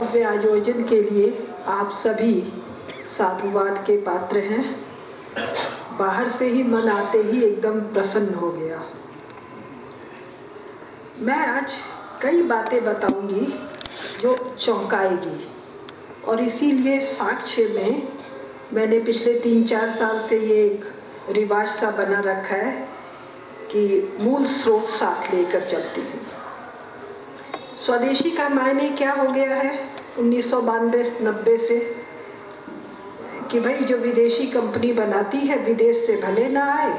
भव्य आयोजन के लिए आप सभी साधुवाद के पात्र हैं। बाहर से ही मन आते ही एकदम प्रसन्न हो गया। मैं आज कई बातें बताऊंगी जो चौंकाएगी, और इसीलिए साक्ष्य में मैंने पिछले 3-4 साल से ये एक रिवाज सा बना रखा है कि मूल स्रोत साथ लेकर चलती हूँ। स्वदेशी का मायने क्या हो गया है 1992-90 से कि भाई जो विदेशी कंपनी बनाती है विदेश से भले ना आए,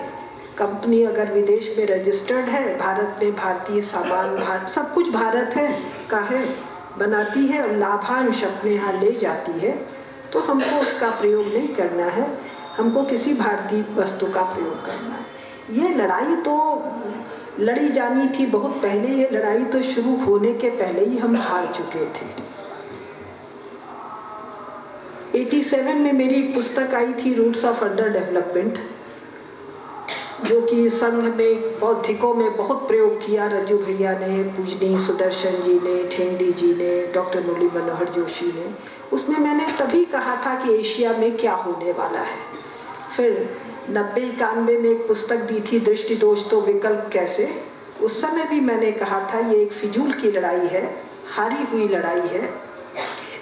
कंपनी अगर विदेश में रजिस्टर्ड है, भारत में भारतीय सामान सब कुछ भारत है का है, बनाती है और लाभांश अपने यहाँ ले जाती है, तो हमको उसका प्रयोग नहीं करना है, हमको किसी भारतीय वस्तु का प्रयोग करना है। ये लड़ाई तो लड़ी जानी थी बहुत पहले। ये लड़ाई तो शुरू होने के पहले ही हम हार चुके थे। 87 में मेरी एक पुस्तक आई थी रूट्स ऑफ अंडर डेवलपमेंट, जो कि संघ में बौद्धिकों में बहुत प्रयोग किया। रज्जू भैया ने, पूजनी सुदर्शन जी ने, ठेंगड़ी जी ने, डॉक्टर मुरली मनोहर जोशी ने। उसमें मैंने तभी कहा था कि एशिया में क्या होने वाला है। फिर 90-91 में एक पुस्तक दी थी दृष्टि दोष तो विकल्प कैसे। उस समय भी मैंने कहा था ये एक फिजूल की लड़ाई है, हारी हुई लड़ाई है।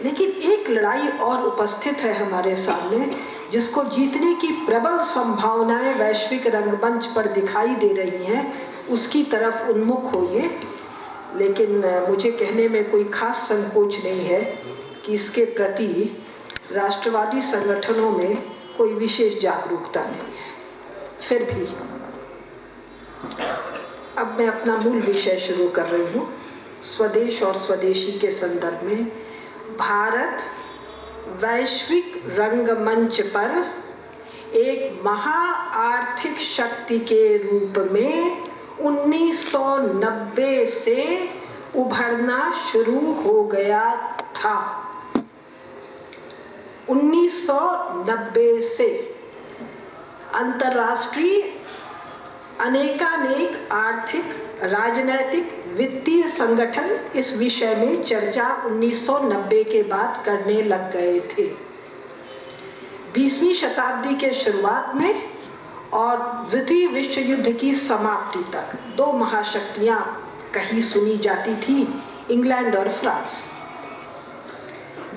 लेकिन एक लड़ाई और उपस्थित है हमारे सामने, जिसको जीतने की प्रबल संभावनाएं वैश्विक रंगमंच पर दिखाई दे रही हैं। उसकी तरफ उन्मुख होइए। लेकिन मुझे कहने में कोई खास संकोच नहीं है कि इसके प्रति राष्ट्रवादी संगठनों में कोई विशेष जागरूकता नहीं है। फिर भी अब मैं अपना मूल विषय शुरू कर रही हूँ। स्वदेश और स्वदेशी के संदर्भ में भारत वैश्विक रंगमंच पर एक महा आर्थिक शक्ति के रूप में 1990 से उभरना शुरू हो गया था। 1990 से अंतर्राष्ट्रीय अनेकानेक आर्थिक, राजनैतिक, वित्तीय संगठन इस विषय में चर्चा 1990 के बाद करने लग गए थे। 20वीं शताब्दी के शुरुआत में और द्वितीय विश्व युद्ध की समाप्ति तक दो महाशक्तियां कहीं सुनी जाती थी, इंग्लैंड और फ्रांस।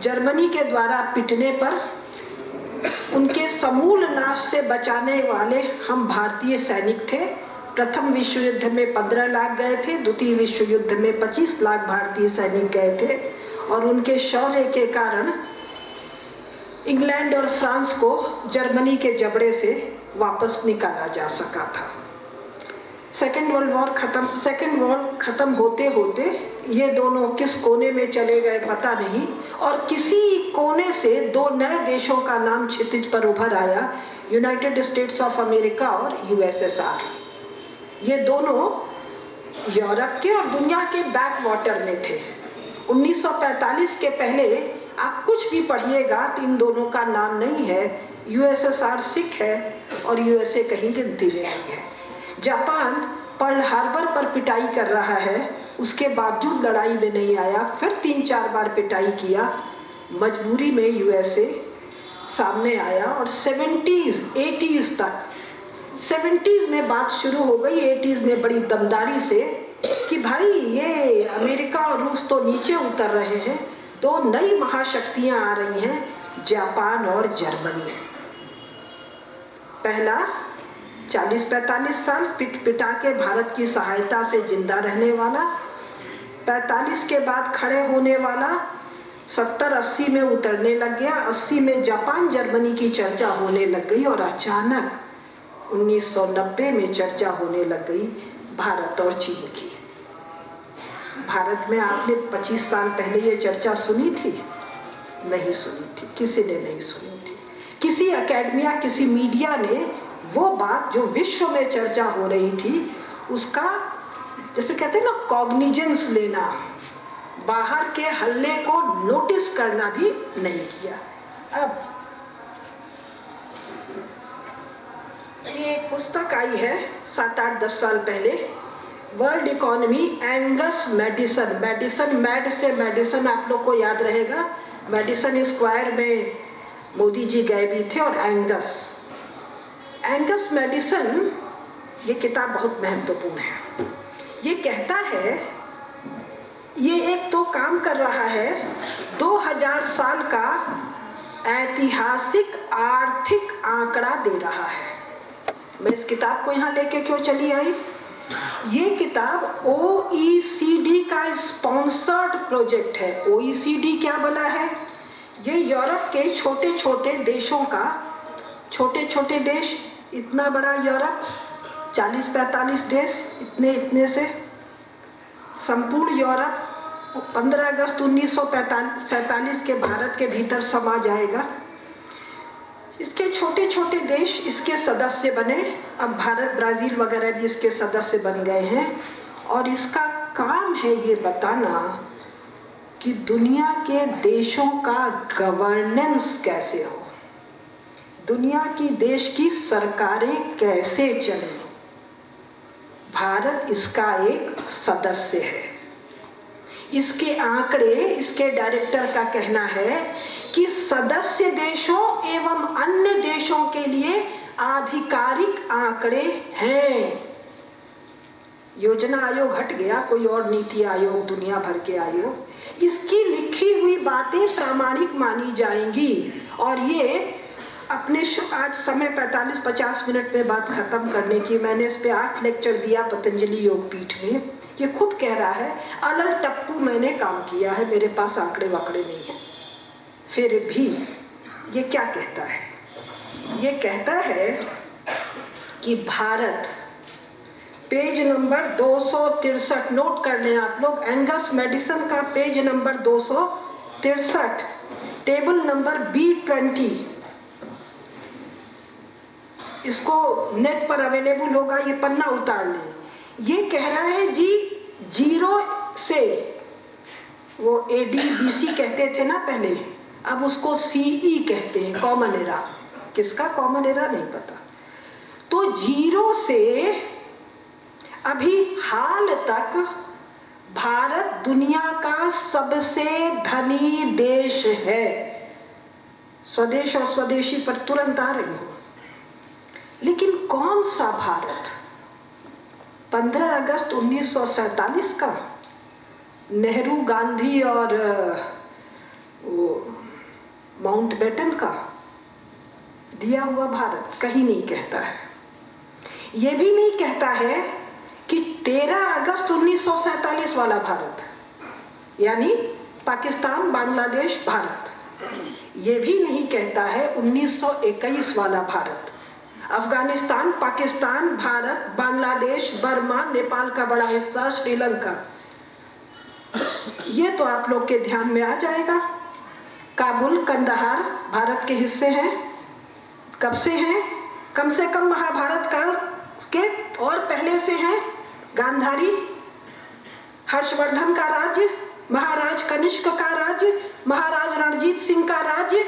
जर्मनी के द्वारा पिटने पर उनके समूल नाश से बचाने वाले हम भारतीय सैनिक थे। प्रथम विश्व युद्ध में 15 लाख गए थे, द्वितीय विश्व युद्ध में 25 लाख भारतीय सैनिक गए थे, और उनके शौर्य के कारण इंग्लैंड और फ्रांस को जर्मनी के जबड़े से वापस निकाला जा सका था। सेकेंड वर्ल्ड खत्म होते होते ये दोनों किस कोने में चले गए पता नहीं, और किसी कोने से दो नए देशों का नाम क्षितिज पर उभर आया, यूनाइटेड स्टेट्स ऑफ अमेरिका और यूएसएसआर। ये दोनों यूरोप के और दुनिया के बैक वाटर में थे। 1945 के पहले आप कुछ भी पढ़िएगा तो इन दोनों का नाम नहीं है। यूएसएसआर सिख है और यूएसए कहीं गिनती में नहीं है। जापान पर्ल हार्बर पर पिटाई कर रहा है, उसके बावजूद लड़ाई में नहीं आया। फिर 3-4 बार पिटाई किया, मजबूरी में यूएसए सामने आया। और 70s तक 70s में बात शुरू हो गई, 80s में बड़ी दमदारी से कि भाई ये अमेरिका और रूस तो नीचे उतर रहे हैं, दो नई महाशक्तियां आ रही हैं, जापान और जर्मनी। पहला 40-45 साल पिटा के भारत की सहायता से जिंदा रहने वाला, 45 के बाद खड़े होने वाला, 70-80 में उतरने लग गया, 80 में जापान जर्मनी की चर्चा होने लग गई, और अचानक 1990 में चर्चा होने लग गई भारत और चीन की। भारत में आपने 25 साल पहले ये चर्चा सुनी थी? नहीं सुनी थी, किसी ने नहीं सुनी थी। किसी एकेडमिया, किसी मीडिया ने वो बात जो विश्व में चर्चा हो रही थी उसका, जैसे कहते हैं ना, कॉग्निजेंस लेना, बाहर के हल्ले को नोटिस करना भी नहीं किया। अब ये एक पुस्तक आई है 7-8-10 साल पहले, world economy, Angus Maddison, Maddison mad से मेडिसन आप लोग को याद रहेगा, मैडिसन स्क्वायर में मोदी जी गए भी थे, और एंगस मैडिसन, ये किताब बहुत महत्वपूर्ण है। ये कहता है, ये एक तो काम कर रहा है 2000 साल का ऐतिहासिक आर्थिक आंकड़ा दे रहा है। मैं इस किताब को यहाँ लेके क्यों चली आई? ये किताब OECD का स्पॉन्सर्ड प्रोजेक्ट है। OECD क्या बना है? ये यूरोप के छोटे छोटे देशों का, छोटे छोटे देश, इतना बड़ा यूरोप, 40-45 देश, इतने से संपूर्ण यूरोप 15 अगस्त 1947 के भारत के भीतर समा जाएगा। इसके छोटे छोटे देश इसके सदस्य बने, अब भारत, ब्राजील वगैरह भी इसके सदस्य बन गए हैं, और इसका काम है ये बताना कि दुनिया के देशों का गवर्नेंस कैसे हो, दुनिया की देश की सरकारें कैसे चलें। भारत इसका एक सदस्य है। इसके आंकड़े, इसके डायरेक्टर का कहना है कि सदस्य देशों एवं अन्य देशों के लिए आधिकारिक आंकड़े हैं। योजना आयोग हट गया, कोई और नीति आयोग, दुनिया भर के आयोग, इसकी लिखी हुई बातें प्रामाणिक मानी जाएंगी। और ये अपने आज समय 45-50 मिनट में बात खत्म करने की, मैंने इस पे 8 लेक्चर दिया पतंजलि योग पीठ में। ये खुद कह रहा है, अलग टप्पू मैंने काम किया है, मेरे पास आंकड़े वाकड़े नहीं है। फिर भी ये क्या कहता है? ये कहता है कि भारत, पेज नंबर 263 नोट कर लें आप लोग, एंगस मैडिसन का page number 263, table number B20, इसको नेट पर अवेलेबल होगा, ये पन्ना उतार लें। ये कह रहा है जी, 0 से, वो ADBC कहते थे ना पहले, अब उसको CE कहते हैं, कॉमन एरा। किसका कॉमन एरा नहीं पता। तो 0 से अभी हाल तक भारत दुनिया का सबसे धनी देश है। स्वदेश और स्वदेशी पर तुरंत आ रही हूं, लेकिन कौन सा भारत? 15 अगस्त 1947 का, नेहरू, गांधी और माउंटबेटन का दिया हुआ भारत? कहीं नहीं कहता है। यह भी नहीं कहता है कि 13 अगस्त 1947 वाला भारत, यानी पाकिस्तान, बांग्लादेश, भारत। यह भी नहीं कहता है 1921 वाला भारत, अफगानिस्तान, पाकिस्तान, भारत, बांग्लादेश, बर्मा, नेपाल का बड़ा हिस्सा, श्रीलंका। ये तो आप लोग के ध्यान में आ जाएगा। काबुल, कंदहार भारत के हिस्से हैं। कब से हैं? कम से कम महाभारत काल के और पहले से हैं। गांधारी, हर्षवर्धन का राज्य, महाराज कनिष्क का राज्य, महाराज रणजीत सिंह का राज्य,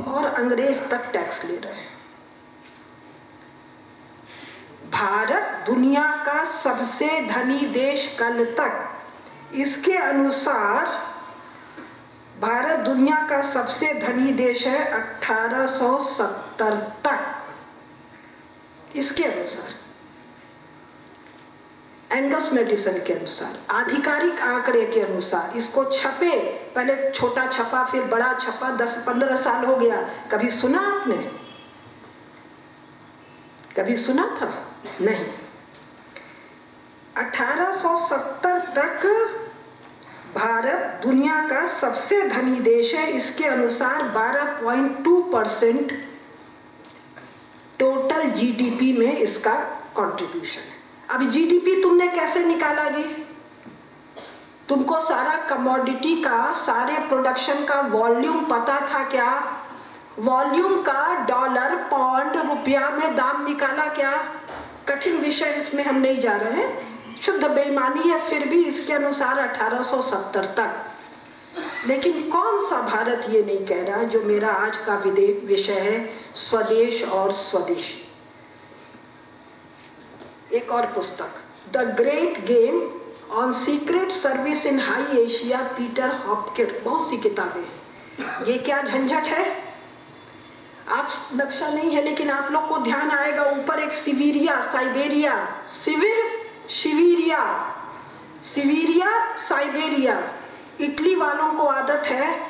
और अंग्रेज तक टैक्स ले रहे हैं। भारत दुनिया का सबसे धनी देश कल तक, इसके अनुसार भारत दुनिया का सबसे धनी देश है 1870 तक। इसके अनुसार, एंगस मैडिसन के अनुसार, आधिकारिक आंकड़े के अनुसार, इसको छपे, पहले छोटा छपा फिर बड़ा छपा, 10-15 साल हो गया। कभी सुना आपने? कभी सुना था? नहीं। 1870 तक भारत दुनिया का सबसे धनी देश है। इसके अनुसार 12.2% टोटल GDP में इसका कंट्रीब्यूशन है। अब GDP तुमने कैसे निकाला जी? तुमको सारा कमोडिटी का, सारे प्रोडक्शन का वॉल्यूम पता था क्या? वॉल्यूम का डॉलर, पाउंड, रुपया में दाम निकाला क्या? कठिन विषय, इसमें हम नहीं जा रहे हैं, शुद्ध बेईमानी है। फिर भी इसके अनुसार 1870 तक। लेकिन कौन सा भारत ये नहीं कह रहा, जो मेरा आज का विषय है, स्वदेश और स्वदेशी। एक और पुस्तक the great game on secret service in high Asia, Peter Hopkin. बहुत सी किताबें हैं। ये क्या झंझट है, आप नक्शा नहीं है लेकिन आप लोग को ध्यान आएगा, ऊपर एक Siberia, Siberia, Siberia, Siberia. Italy वालों को आदत है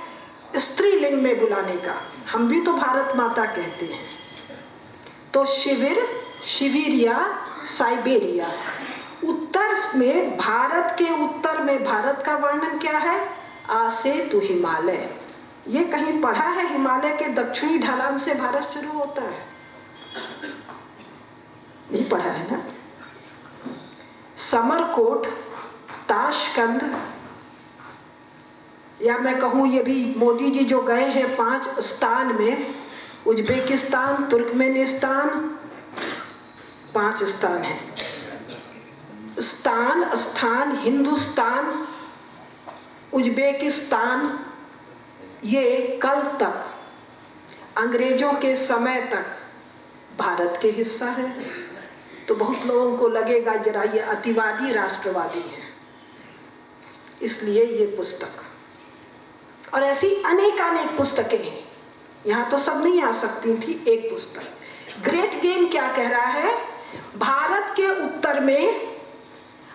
स्त्रीलिंग में बुलाने का, हम भी तो भारत माता कहते हैं। तो सिबेरिया, साइबेरिया। उत्तर में, भारत के उत्तर में, भारत का वर्णन क्या है? आ से तू हिमालय। ये कहीं पढ़ा है हिमालय के दक्षिणी ढलान से भारत शुरू होता है? नहीं पढ़ा है ना। समरकोट, ताशकंद, या मैं कहूँ ये भी मोदी जी जो गए हैं 5 स्थान में, उज्बेकिस्तान, तुर्कमेनिस्तान, 5 स्थान है। स्थान हिंदुस्तान, उज्बेकिस्तान, ये कल तक, अंग्रेजों के समय तक भारत के हिस्सा है। तो बहुत लोगों को लगेगा जरा ये अतिवादी राष्ट्रवादी है, इसलिए ये पुस्तक, और ऐसी अनेक पुस्तकें हैं, यहाँ तो सब नहीं आ सकती थी। एक पुस्तक ग्रेट गेम क्या कह रहा है? भारत के उत्तर में,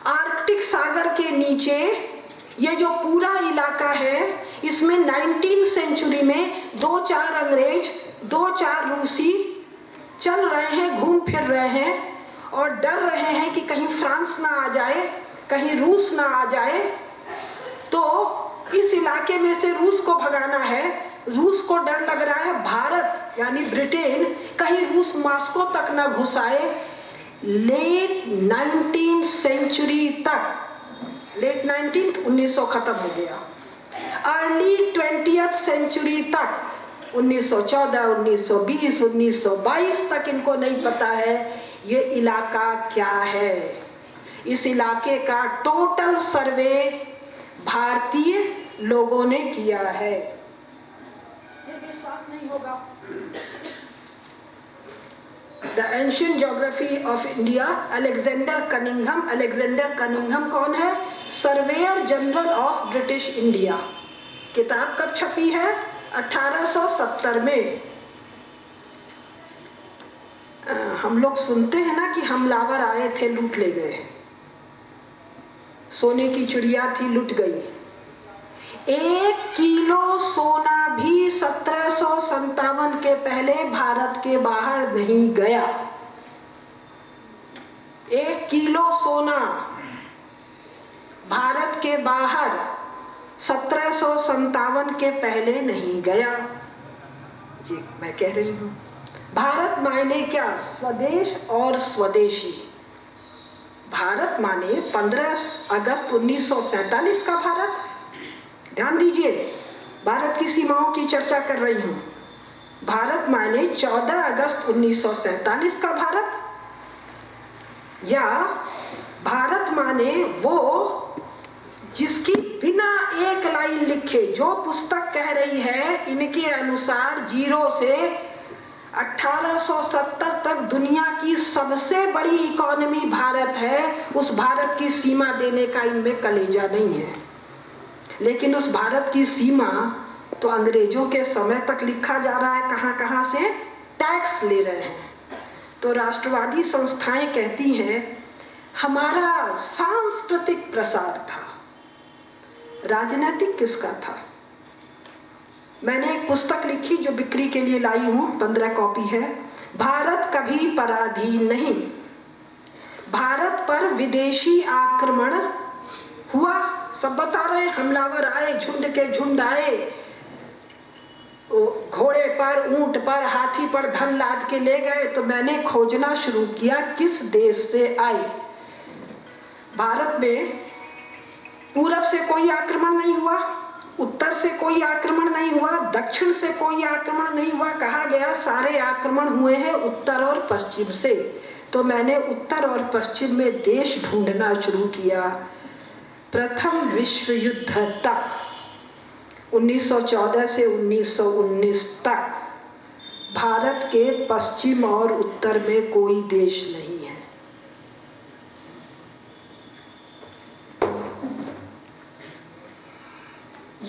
आर्कटिक सागर के नीचे, ये जो पूरा इलाका है, इसमें 19वीं सेंचुरी में 2-4 अंग्रेज, 2-4 रूसी चल रहे हैं, घूम फिर रहे हैं और डर रहे हैं कि कहीं फ्रांस ना आ जाए, कहीं रूस ना आ जाए। तो इस इलाके में से रूस को भगाना है। रूस को डर लग रहा है भारत यानी ब्रिटेन कहीं रूस मॉस्को तक ना घुस आए। लेट 19वीं सेंचुरी तक, लेट 1900 खत्म हो गया, अर्ली 20th सेंचुरी तक, 1914, 1920, 1922 तक इनको नहीं पता है ये इलाका क्या है। इस इलाके का टोटल सर्वे भारतीय लोगों ने किया है। ये विश्वास नहीं होगा। The Ancient Geography of India, Alexander Cunningham कौन है? Surveyor general of British India. किताब कब छपी है? 1870 में। हम लोग सुनते हैं ना कि हमलावर आए थे, लूट ले गए, सोने की चिड़िया थी, लुट गई। 1 किलो सोना भी 1757 के पहले भारत के बाहर नहीं गया। 1 किलो सोना भारत के बाहर 1757 के पहले नहीं गया। ये मैं कह रही हूं। भारत मायने क्या? स्वदेश और स्वदेशी। भारत माने 15 अगस्त 1947 का भारत। ध्यान दीजिए, भारत की सीमाओं की चर्चा कर रही हूं। भारत माने 14 अगस्त 1947 का भारत, या भारत माने वो जिसकी बिना एक लाइन लिखे जो पुस्तक कह रही है इनके अनुसार 0 से 1870 तक दुनिया की सबसे बड़ी इकोनॉमी भारत है। उस भारत की सीमा देने का इनमें कलेजा नहीं है। लेकिन उस भारत की सीमा तो अंग्रेजों के समय तक लिखा जा रहा है, कहां कहां से टैक्स ले रहे हैं। तो राष्ट्रवादी संस्थाएं कहती हैं हमारा सांस्कृतिक प्रसार था, राजनीतिक किसका था? मैंने एक पुस्तक लिखी जो बिक्री के लिए लाई हूं, 15 कॉपी है। भारत कभी पराधीन नहीं। भारत पर विदेशी आक्रमण हुआ, सब बता रहे, हमलावर आए, झुंड के झुंड आए, घोड़े पर, ऊंट पर, हाथी पर धन लाद के ले गए। तो मैंने खोजना शुरू किया किस देश से आए। भारत में पूरब से कोई आक्रमण नहीं हुआ, उत्तर से कोई आक्रमण नहीं हुआ, दक्षिण से कोई आक्रमण नहीं हुआ। कहा गया सारे आक्रमण हुए हैं उत्तर और पश्चिम से। तो मैंने उत्तर और पश्चिम में देश ढूंढना शुरू किया। प्रथम विश्व युद्ध तक, 1914 से 1919 तक भारत के पश्चिम और उत्तर में कोई देश नहीं है।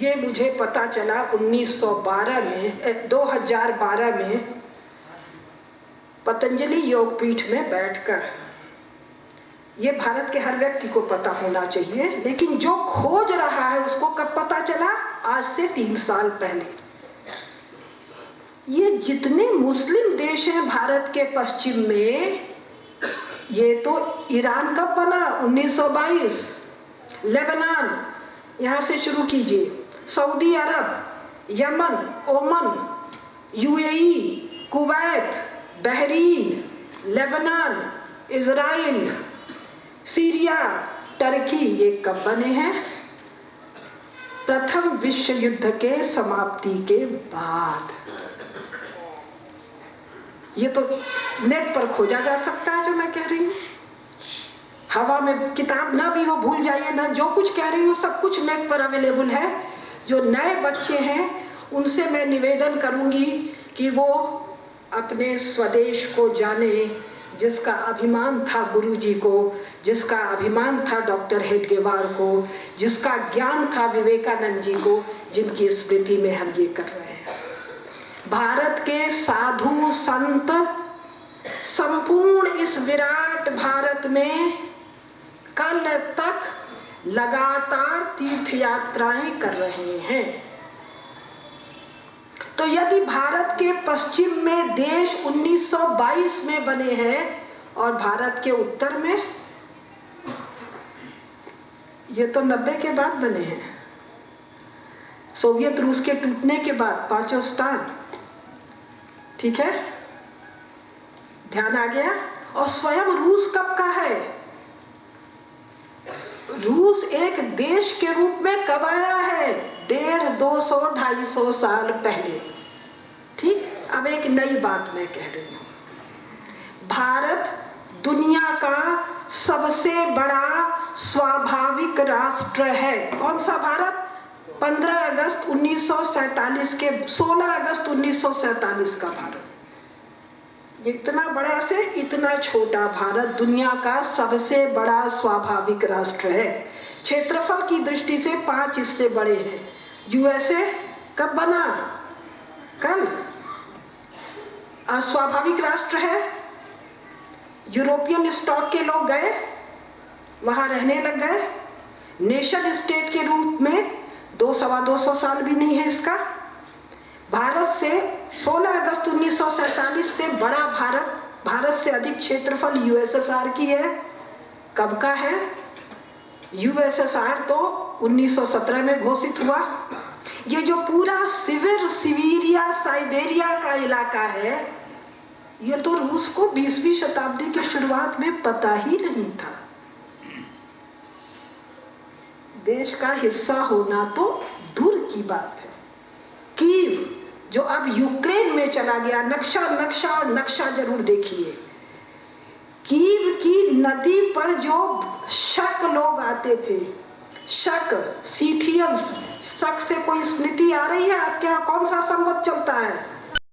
ये मुझे पता चला 2012 में पतंजलि योगपीठ में बैठकर। ये भारत के हर व्यक्ति को पता होना चाहिए, लेकिन जो खोज रहा है उसको कब पता चला? आज से 3 साल पहले। ये जितने मुस्लिम देश हैं भारत के पश्चिम में, ये तो ईरान कब बना? 1922। लेबनान, यहाँ से शुरू कीजिए, Saudi Arab, Yemen, Oman, UAE, Kuwait, Bahrain, Lebanon, Israel, Syria, Turkey, ये कब बने हैं? प्रथम विश्व युद्ध के समाप्ति के बाद। ये तो नेट पर खोजा जा सकता है जो मैं कह रही हूँ। हवा में किताब ना भी हो, भूल जाइए ना, जो कुछ कह रही हूँ सब कुछ नेट पर अवेलेबल है। जो नए बच्चे हैं उनसे मैं निवेदन करूंगी कि वो अपने स्वदेश को जाने, जिसका अभिमान था गुरुजी को, जिसका अभिमान था डॉक्टर हेडगेवार को, जिसका ज्ञान था विवेकानंद जी को, जिनकी स्मृति में हम ये कर रहे हैं। भारत के साधु संत संपूर्ण इस विराट भारत में कल तक लगातार तीर्थ यात्राएं कर रहे हैं। तो यदि भारत के पश्चिम में देश 1922 में बने हैं और भारत के उत्तर में ये तो 90 के बाद बने हैं, सोवियत रूस के टूटने के बाद 5 स्थान, ठीक है, ध्यान आ गया। और स्वयं रूस कब का है? रूस एक देश के रूप में कब आया है? 150, 200, 250 साल पहले। ठीक, अब एक नई बात मैं कह रही हूँ। भारत दुनिया का सबसे बड़ा स्वाभाविक राष्ट्र है। कौन सा भारत? 15 अगस्त 1947 के 16 अगस्त 1947 का भारत। इतना बड़ा से इतना छोटा भारत दुनिया का सबसे बड़ा स्वाभाविक राष्ट्र है। क्षेत्रफल की दृष्टि से 5 इससे बड़े हैं। यूएसए कब बना? कल। अस्वाभाविक राष्ट्र है। यूरोपियन स्टॉक के लोग गए, वहां रहने लग गए। नेशन स्टेट के रूप में 200-250 साल भी नहीं है इसका। भारत से 16 अगस्त 1947 से बड़ा भारत, भारत से अधिक क्षेत्रफल यूएसएसआर की है। कब का है? यूएसएसआर तो 1917 में घोषित हुआ। ये जो पूरा सिबेरिया, साइबेरिया का इलाका है, ये तो रूस को 20वीं शताब्दी की शुरुआत में पता ही नहीं था। देश का हिस्सा होना तो दूर की बात है। कीव जो अब यूक्रेन में चला गया, नक्शा जरूर देखिए। कीव की नदी पर जो शक लोग आते थे, शक, सीथियंस, शक से कोई स्मृति आ रही है आपके यहाँ? कौन सा संवत चलता है?